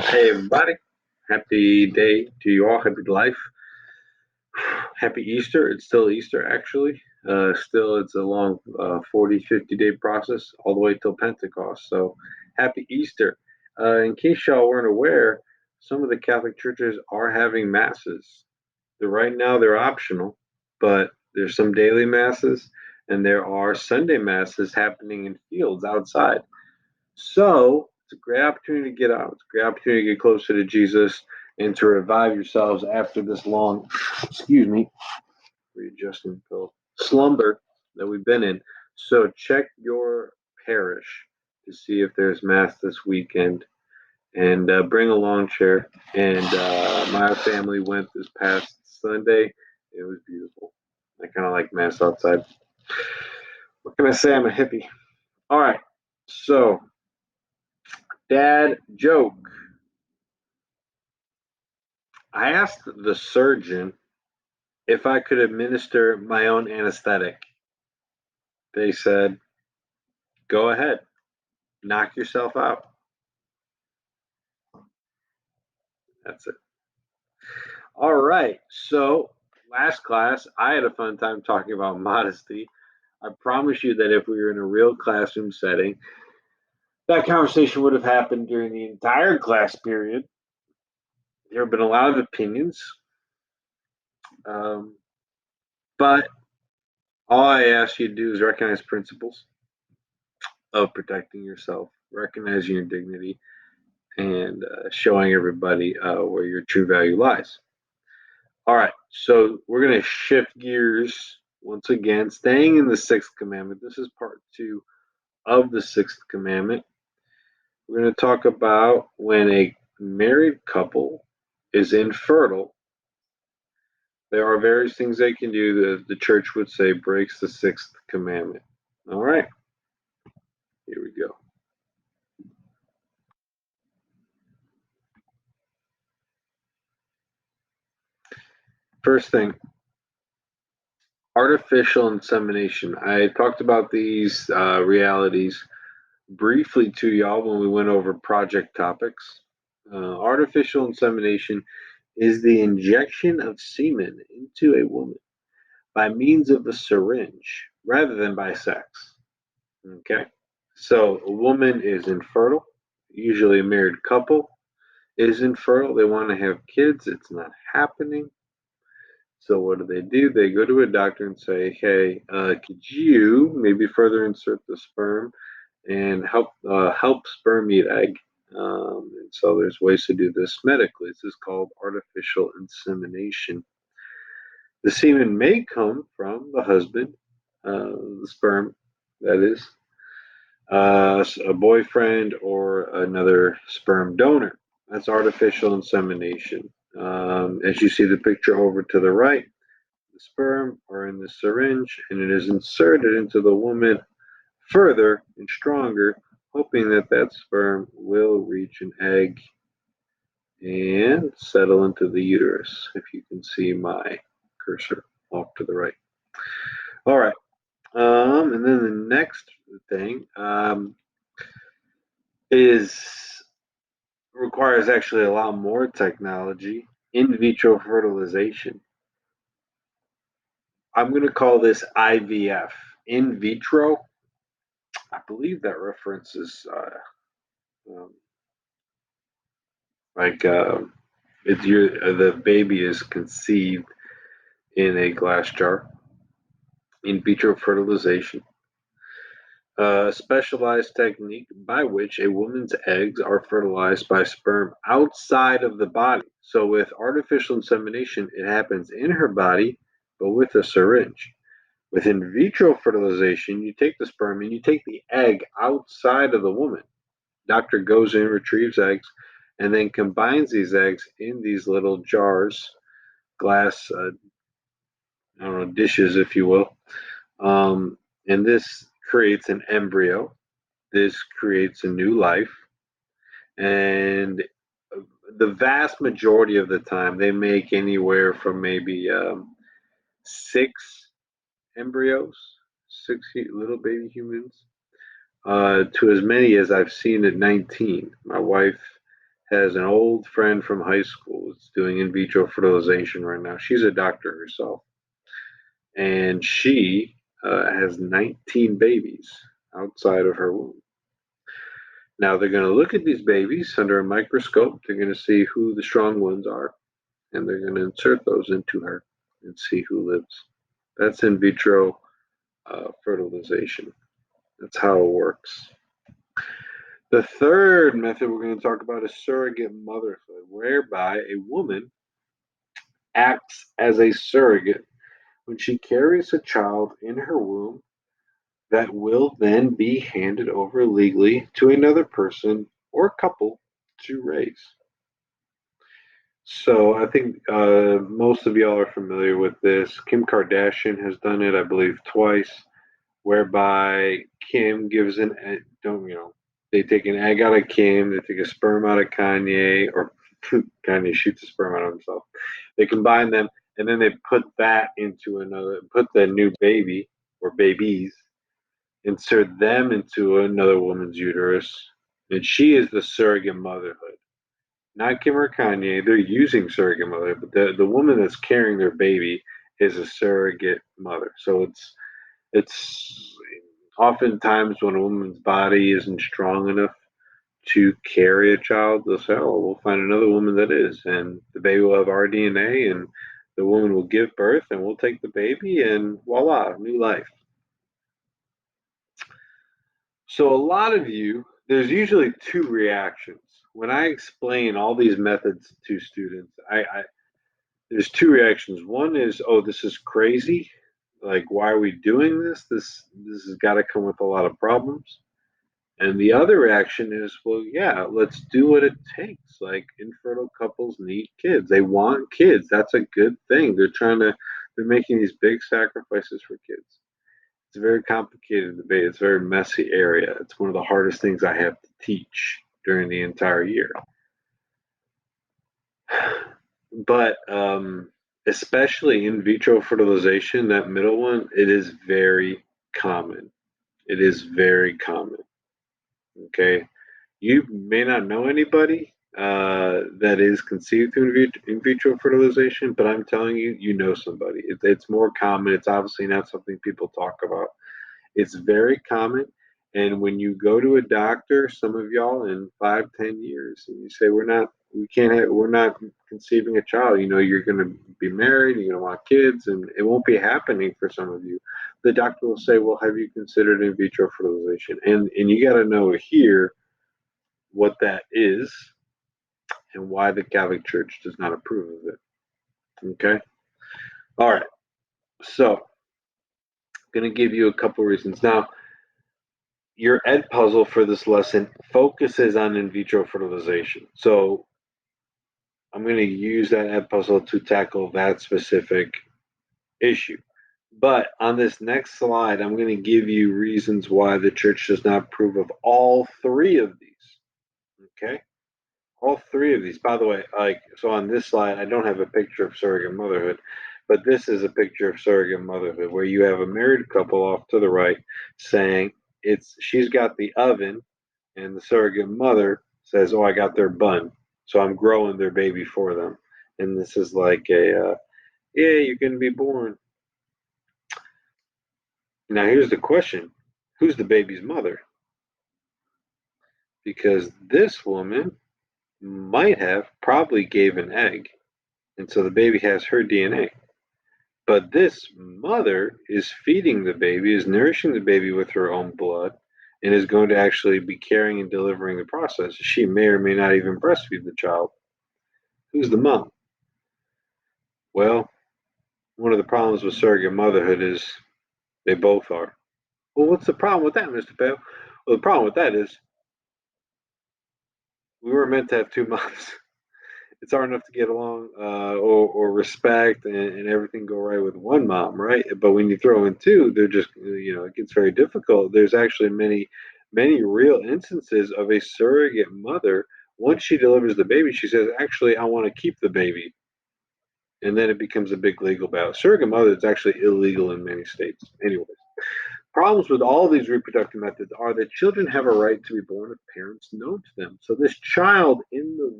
Hey everybody, happy day to you all, happy life. Happy Easter. It's still Easter actually. Still it's a long 40, 50-day process all the way till Pentecost. So happy Easter. In case y'all weren't aware, some of the Catholic churches are having masses. Right now they're optional, but there's some daily masses and there are Sunday masses happening in fields outside. So it's a great opportunity to get out. It's a great opportunity to get closer to Jesus and to revive yourselves after this long, excuse me, readjusting pill slumber that we've been in. So check your parish to see if there's mass this weekend and bring a lawn chair. And my family went this past Sunday. It was beautiful. I kind of like mass outside. What can I say? I'm a hippie. All right. So, dad joke. I asked the surgeon if I could administer my own anesthetic. They said, go ahead, knock yourself out. That's it. All right. So, last class, I had a fun time talking about modesty. I promise you that if we were in a real classroom setting, that conversation would have happened during the entire class period. There have been a lot of opinions, um, but all I ask you to do is recognize principles of protecting yourself, recognizing your dignity, and showing everybody where your true value lies. All right, so we're going to shift gears once again, staying in the sixth commandment. This is part two of the sixth commandment. We're going to talk about when a married couple is infertile. There are various things they can do that the church would say breaks the sixth commandment. All right, here we go. First thing, artificial insemination. I talked about these realities briefly to y'all when we went over project topics. Artificial insemination is the injection of semen into a woman by means of a syringe rather than by sex. Okay? So a woman is infertile, usually a married couple is infertile. They want to have kids, it's not happening. So what do? They go to a doctor and say, "Hey, could you maybe further insert the sperm and help sperm meet egg?" And so there's ways to do this medically. This is called artificial insemination. The semen may come from the husband, the sperm, that is, a boyfriend or another sperm donor. That's artificial insemination. As you see the picture over to the right, the sperm are in the syringe and it is inserted into the woman further and stronger, hoping that that sperm will reach an egg and settle into the uterus. If you can see my cursor off to the right. All right. And then the next thing is requires actually a lot more technology, in vitro fertilization. I'm going to call this IVF, in vitro. I believe that references um, like it's the baby is conceived in a glass jar. In vitro fertilization, a specialized technique by which a woman's eggs are fertilized by sperm outside of the body. So with artificial insemination, it happens in her body, but with a syringe. With in vitro fertilization, you take the sperm and you take the egg outside of the woman. Doctor goes in, retrieves eggs, and then combines these eggs in these little jars, glass, I don't know, dishes, if you will. And this creates an embryo. This creates a new life. And the vast majority of the time, they make anywhere from maybe six embryos, six little baby humans, to as many as I've seen at 19. My wife has an old friend from high school that's doing in vitro fertilization right now. She's a doctor herself, and she has 19 babies outside of her womb. Now they're going to look at these babies under a microscope. They're going to see who the strong ones are, and they're going to insert those into her and see who lives. That's in vitro fertilization. That's how it works. The third method we're going to talk about is surrogate motherhood, whereby a woman acts as a surrogate when she carries a child in her womb that will then be handed over legally to another person or couple to raise. So I think most of y'all are familiar with this. Kim Kardashian has done it, I believe, twice, whereby Kim gives don't they take an egg out of Kim, they take a sperm out of Kanye, or Kanye shoots a sperm out of himself. They combine them, and then they put the new baby or babies, insert them into another woman's uterus, and she is the surrogate motherhood. Not Kim or Kanye, they're using surrogate mother, but the woman that's carrying their baby is a surrogate mother. So it's oftentimes when a woman's body isn't strong enough to carry a child, they'll say, "Oh, we'll find another woman that is," and the baby will have our DNA, and the woman will give birth, and we'll take the baby, and voila, new life. So a lot of you, there's usually two reactions when I explain all these methods to students. There's two reactions. One is, "Oh, this is crazy. Like, why are we doing this? This has got to come with a lot of problems." And the other reaction is, "Well, yeah, let's do what it takes. Like, infertile couples need kids. They want kids. That's a good thing. They're making these big sacrifices for kids." It's a very complicated debate. It's a very messy area. It's one of the hardest things I have to teach during the entire year. But especially in vitro fertilization, that middle one, it is very common. It is very common. Okay. You may not know anybody that is conceived through in vitro fertilization, but I'm telling you, you know somebody. It's more common. It's obviously not something people talk about. It's very common. And when you go to a doctor, some of y'all in 5, 10 years, and you say, we're not conceiving a child. You're going to be married, you're going to want kids, and it won't be happening for some of you. The doctor will say, well, have you considered in vitro fertilization? And you got to know here what that is and why the Catholic Church does not approve of it. Okay. All right. So I'm going to give you a couple reasons. Now, your ed puzzle for this lesson focuses on in vitro fertilization. So I'm going to use that ed puzzle to tackle that specific issue. But on this next slide, I'm going to give you reasons why the church does not approve of all three of these. Okay? All three of these. By the way, so on this slide, I don't have a picture of surrogate motherhood, but this is a picture of surrogate motherhood where you have a married couple off to the right saying she's got the oven, and the surrogate mother says, "Oh, I got their bun, so I'm growing their baby for them." And this is like yeah, you're gonna be born. Now here's the question: who's the baby's mother? Because this woman might have probably gave an egg, and so the baby has her DNA. But this mother is feeding the baby, is nourishing the baby with her own blood, and is going to actually be carrying and delivering the process. She may or may not even breastfeed the child. Who's the mom? Well, one of the problems with surrogate motherhood is they both are. Well, what's the problem with that, Mr. Pale? Well, the problem with that is we were meant to have two moms. It's hard enough to get along or respect and everything go right with one mom, right? But when you throw in two, they're just, it gets very difficult. There's actually many real instances of a surrogate mother. Once she delivers the baby, she says, actually, I want to keep the baby. And then it becomes a big legal battle. Surrogate mother is actually illegal in many states. Anyways, problems with all these reproductive methods are that children have a right to be born of parents known to them. So this child in the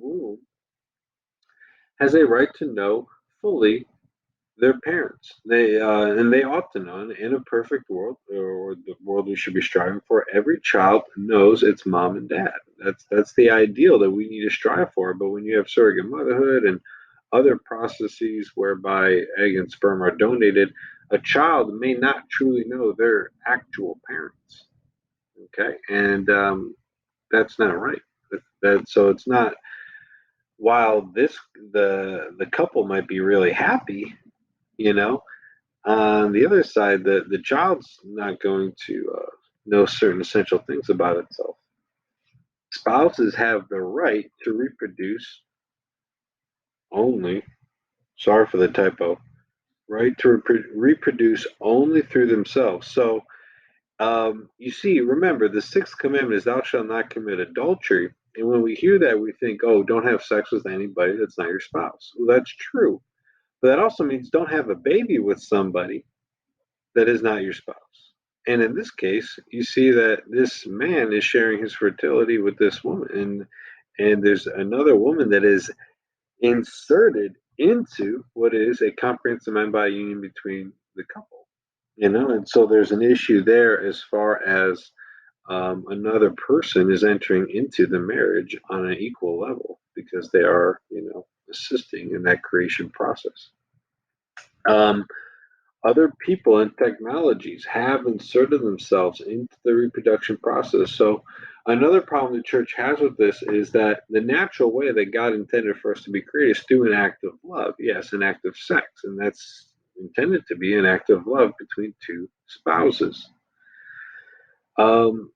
has a right to know fully their parents. They ought to know. In a perfect world, or the world we should be striving for, every child knows its mom and dad. That's the ideal that we need to strive for. But when you have surrogate motherhood and other processes whereby egg and sperm are donated, a child may not truly know their actual parents. Okay, and that's not right. So it's not. While the couple might be really happy, you know, on the other side, the child's not going to know certain essential things about itself. Spouses have the right to reproduce only, sorry for the typo, right to reproduce only through themselves. So, you see, remember, the sixth commandment is thou shalt not commit adultery. And when we hear that, we think, oh, don't have sex with anybody that's not your spouse. Well, that's true. But that also means don't have a baby with somebody that is not your spouse. And in this case, you see that this man is sharing his fertility with this woman, and there's another woman that is inserted into what is a comprehensive mind-body union between the couple. And so there's an issue there as far as another person is entering into the marriage on an equal level because they are, assisting in that creation process. Um, Other people and technologies have inserted themselves into the reproduction process. So, another problem the church has with this is that the natural way that God intended for us to be created is through an act of love. Yes, an act of sex, and that's intended to be an act of love between two spouses. Um,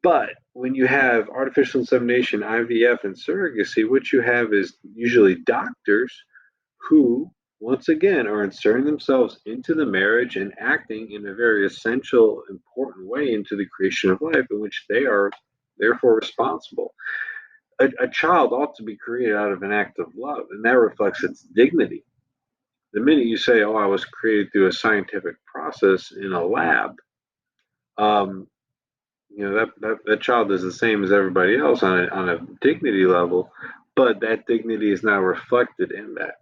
but when you have artificial insemination, IVF, and surrogacy, what you have is usually doctors who, once again, are inserting themselves into the marriage and acting in a very essential, important way into the creation of life, in which they are therefore responsible. A child ought to be created out of an act of love, and that reflects its dignity. The minute you say, "Oh, I was created through a scientific process in a lab," um, that child is the same as everybody else on a dignity level, but that dignity is now reflected in that.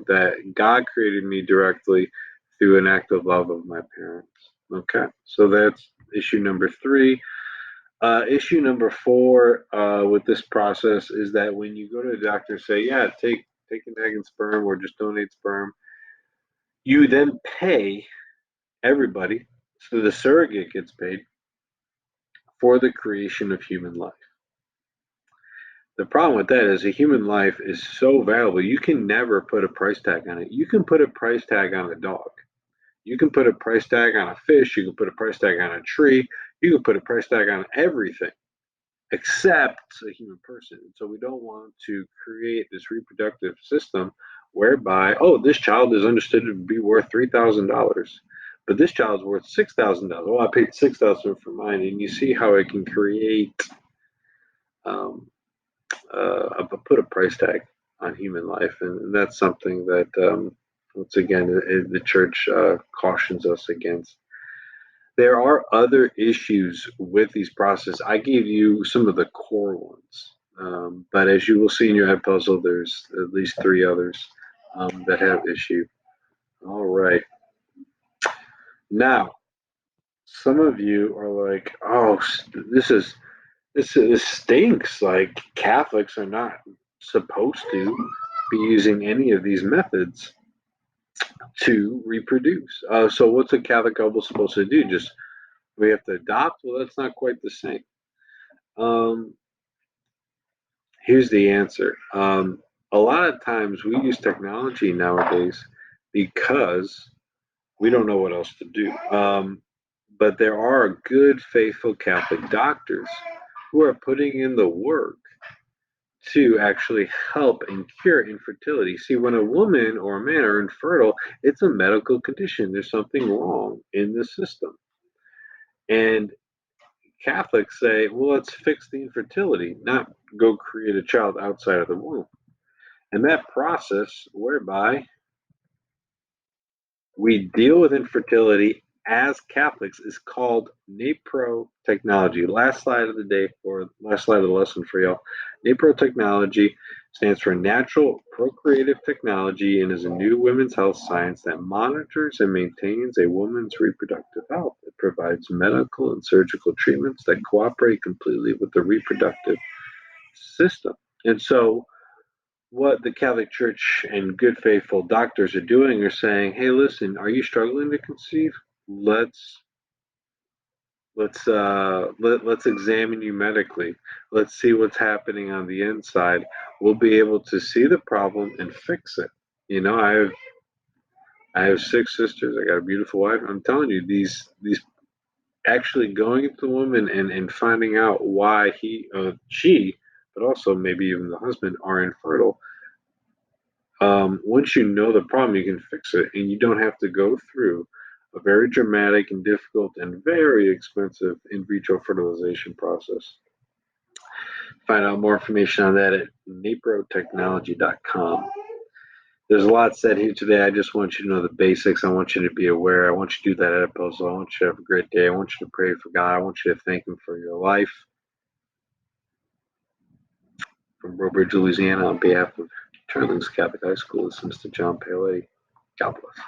That God created me directly through an act of love of my parents. Okay, so that's issue number three. Issue number four with this process is that when you go to the doctor and say, "Yeah, take an egg and sperm, or just donate sperm," you then pay everybody, so the surrogate gets paid for the creation of human life. The problem with that is a human life is so valuable, you can never put a price tag on it. You can put a price tag on a dog. You can put a price tag on a fish. You can put a price tag on a tree. You can put a price tag on everything except a human person. So we don't want to create this reproductive system whereby, oh, this child is understood to be worth $3,000, but this child's worth $6,000. Well, I paid $6,000 for mine, and you see how it can create um, put a price tag on human life, and that's something that once again the church cautions us against. There are other issues with these processes. I gave you some of the core ones, but as you will see in your head puzzle, there's at least three others that have issue. All right, now some of you are like, "Oh, this stinks. Like Catholics are not supposed to be using any of these methods to reproduce. So what's a Catholic couple supposed to do? Just we have to adopt? Well, that's not quite the same. Um, Here's the answer. A lot of times we use technology nowadays because we don't know what else to do. But there are good, faithful Catholic doctors who are putting in the work to actually help and cure infertility. See, when a woman or a man are infertile, it's a medical condition. There's something wrong in the system. And Catholics say, well, let's fix the infertility, not go create a child outside of the womb. And that process whereby we deal with infertility as Catholics is called NAPRO technology. Last slide of the lesson for y'all. NAPRO technology stands for Natural Procreative Technology and is a new women's health science that monitors and maintains a woman's reproductive health. It provides medical and surgical treatments that cooperate completely with the reproductive system. And so what the Catholic Church and good faithful doctors are doing are saying, "Hey, listen, are you struggling to conceive? Let's let's examine you medically. Let's see what's happening on the inside. We'll be able to see the problem and fix it." You know, I have six sisters. I got a beautiful wife. I'm telling you, these actually going to the woman and finding out why she, but also maybe even the husband are infertile. Once you know the problem, you can fix it, and you don't have to go through a very dramatic and difficult and very expensive in vitro fertilization process. Find out more information on that at naprotechnology.com. There's a lot said here today. I just want you to know the basics. I want you to be aware. I want you to do that Oedipus. I want you to have a great day. I want you to pray for God. I want you to thank Him for your life. From Robridge, Louisiana, on behalf of Turlings Catholic High School, this is Mr. John Paley. God bless.